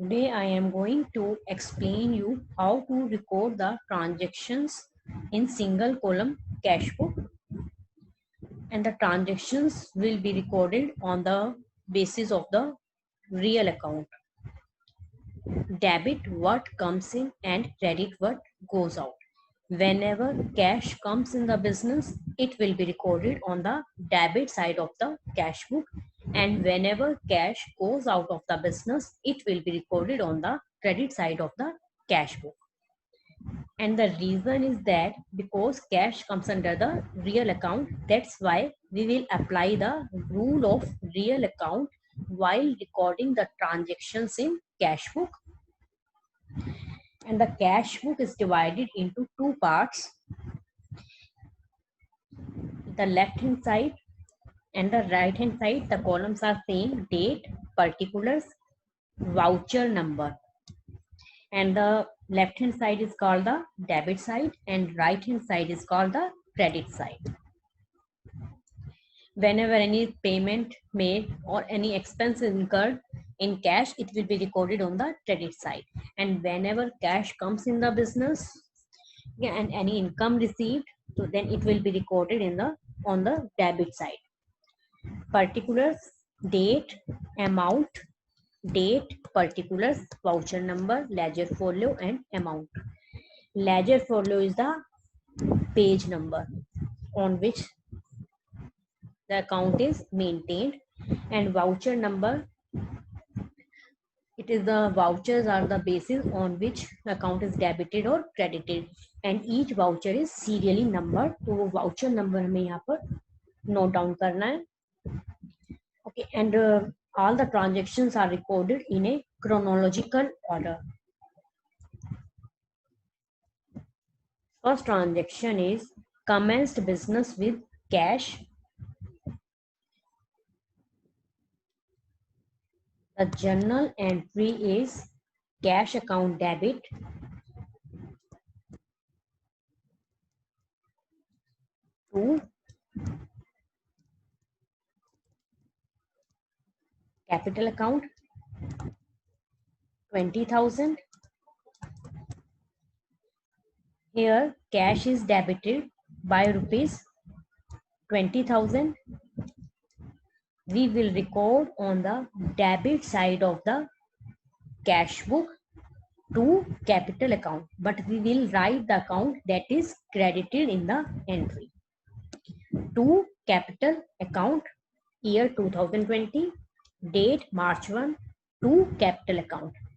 Today I am going to explain you how to record the transactions in single column cash book, and the transactions will be recorded on the basis of the real account. Debit what comes in and credit what goes out. Whenever cash comes in the business, it will be recorded on the debit side of the cash book, and whenever cash goes out of the business, it will be recorded on the credit side of the cash book. And the reason is that because cash comes under the real account, that's why we will apply the rule of real account while recording the transactions in cash book. And the cash book is divided into two parts. The left hand side and the right hand side, the columns are same: date, particulars, voucher number. And the left hand side is called the debit side and right hand side is called the credit side. Whenever any payment made or any expense incurred in cash, it will be recorded on the credit side. And whenever cash comes in the business, and any income received, so then it will be recorded in the on the debit side. Particulars: date, amount, date, particulars, voucher number, ledger folio, and amount. Ledger folio is the page number on which the account is maintained, and voucher number, it is the vouchers are the basis on which account is debited or credited, and each voucher is serially numbered. तो वो voucher number हमें यहाँ पर note down करना है. Okay, and all the transactions are recorded in a chronological order. First transaction is commenced business with cash. The journal entry is cash account debit. To capital account 20,000. Here cash is debited by rupees 20,000. We will record on the debit side of the cash book to capital account, but we will write the account that is credited in the entry. To capital account, year 2020, date March 1, to capital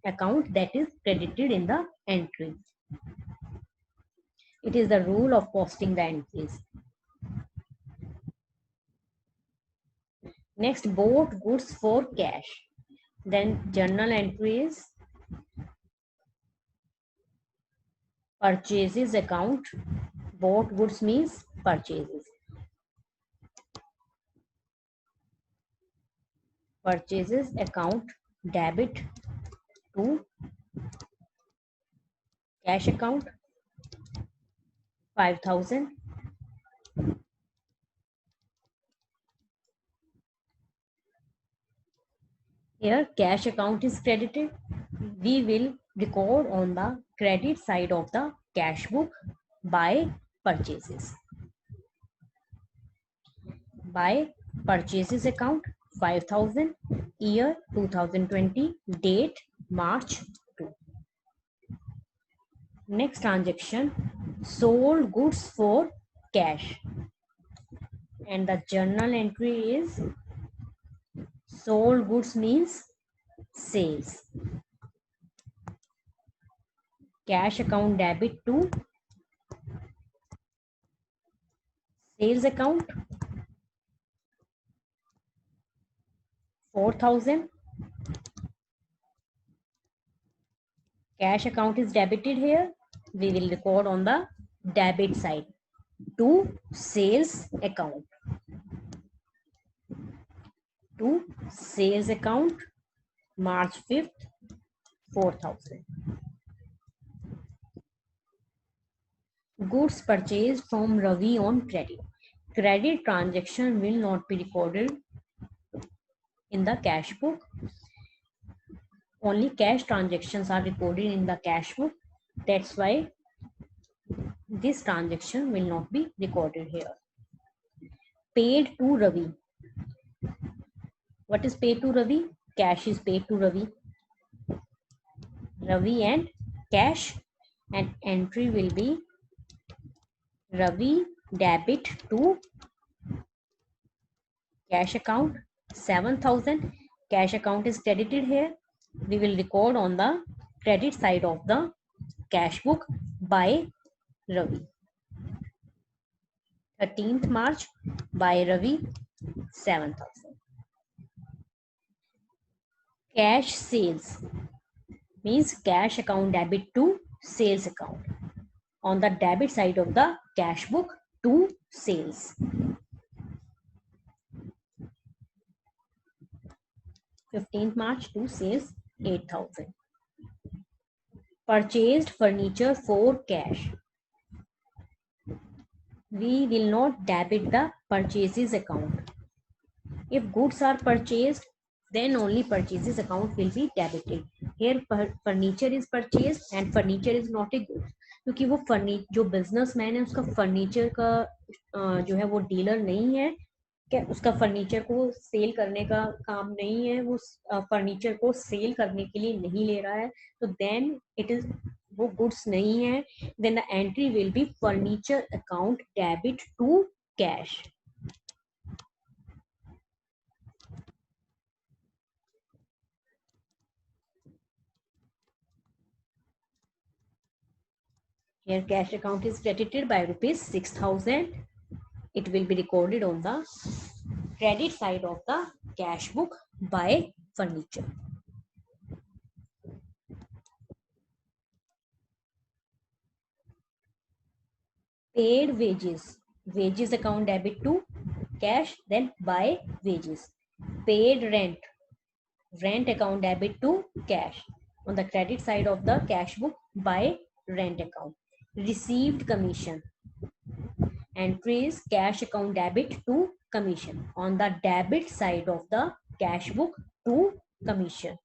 account that is credited in the entry. It is the rule of posting the entries. Next, bought goods for cash. Then journal entry is purchases account. Bought goods means purchases. Purchases account debit to cash account 5,000. Here cash account is credited. We will record on the credit side of the cash book by purchases. By purchases account 5,000, year 2020, date March 2. Next transaction, sold goods for cash, and the journal entry is sold goods means sales. Cash account debit to sales account 4,000. Cash account is debited here. We will record on the debit side to sales account. To sales account March 5th, 4,000. Goods purchased from Ravi on credit. Credit transaction will not be recorded in the cash book. only cash transactions are recorded in the cash book. That's why this transaction will not be recorded here. Paid to Ravi. What is paid to Ravi? Cash is paid to Ravi. Ravi and cash, and entry will be Ravi debit to cash account 7,000. Cash account is credited here. We will record on the credit side of the cash book by Ravi. 13th March by Ravi 7,000. Cash sales means cash account debit to sales account. On the debit side of the cash book to sales. 15th March to sales 8,000. Purchased furniture for cash. We will not debit the purchases account. If goods are purchased, then only purchases account will be debited. Here furniture is purchased and furniture is not a good, क्योंकि वो जो businessman है उसका furniture का जो है वो dealer नहीं है, क्या उसका फर्नीचर को सेल करने का काम नहीं है, वो फर्नीचर को सेल करने के लिए नहीं ले रहा है, तो देन इट इज वो गुड्स नहीं है. Then the entry will be furniture account debit to cash. Here cash account is credited by rupees 6,000. It will be recorded on the credit side of the cash book by furniture. Paid wages. Wages account debit to cash, then by wages. Paid rent. Rent account debit to cash. On the credit side of the cash book by rent account. Received commission. Entry is cash account debit to commission. On the debit side of the cash book to commission.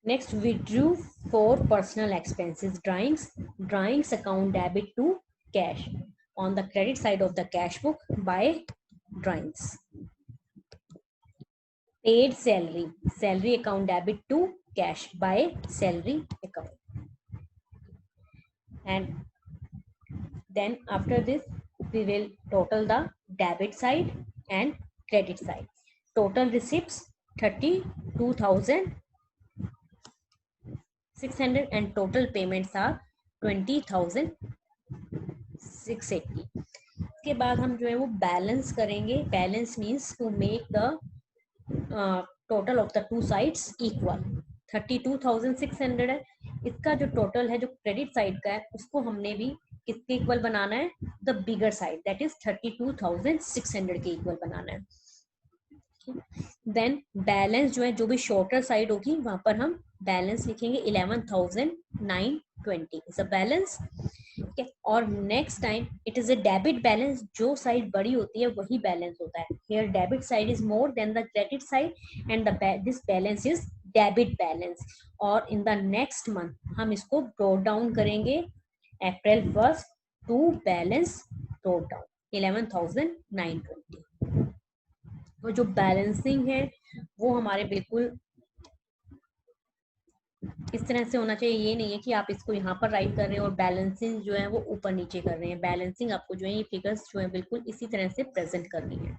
Next, withdrew for personal expenses. Drawings account debit to cash. On the credit side of the cash book by drawings. Paid salary. Salary account debit to cash by salary account. And then after this we will total the debit side and credit side. Total receipts 32,600 and total payments are 20,680. इसके बाद हम जो है वो balance करेंगे. Balance means to make the total of the two sides equal. 32,600 है. इसका जो टोटल है जो क्रेडिट साइड का है उसको हमने भी किसके इक्वल बनाना है? The bigger side, that is 32,600 के इक्वल बनाना है. देन बैलेंस जो है जो भी शॉर्टर साइड होगी वहां पर हम बैलेंस लिखेंगे 11,920 इज अ बैलेंस. और next time it is a debit balance. जो साइड बड़ी होती है वही बैलेंस होता है. Here debit side is more than the credit side and this balance is debit balance. और इन द नेक्स्ट मंथ हम इसको ब्रोट डाउन करेंगे April 1st to balance brought down 11,920. तो जो बैलेंसिंग है वो हमारे बिल्कुल इस तरह से होना चाहिए. ये नहीं है कि आप इसको यहाँ पर राइट कर रहे हैं और बैलेंसिंग जो है वो ऊपर नीचे कर रहे हैं. बैलेंसिंग आपको जो है ये फिगर्स जो है बिल्कुल इसी तरह से प्रेजेंट करनी है.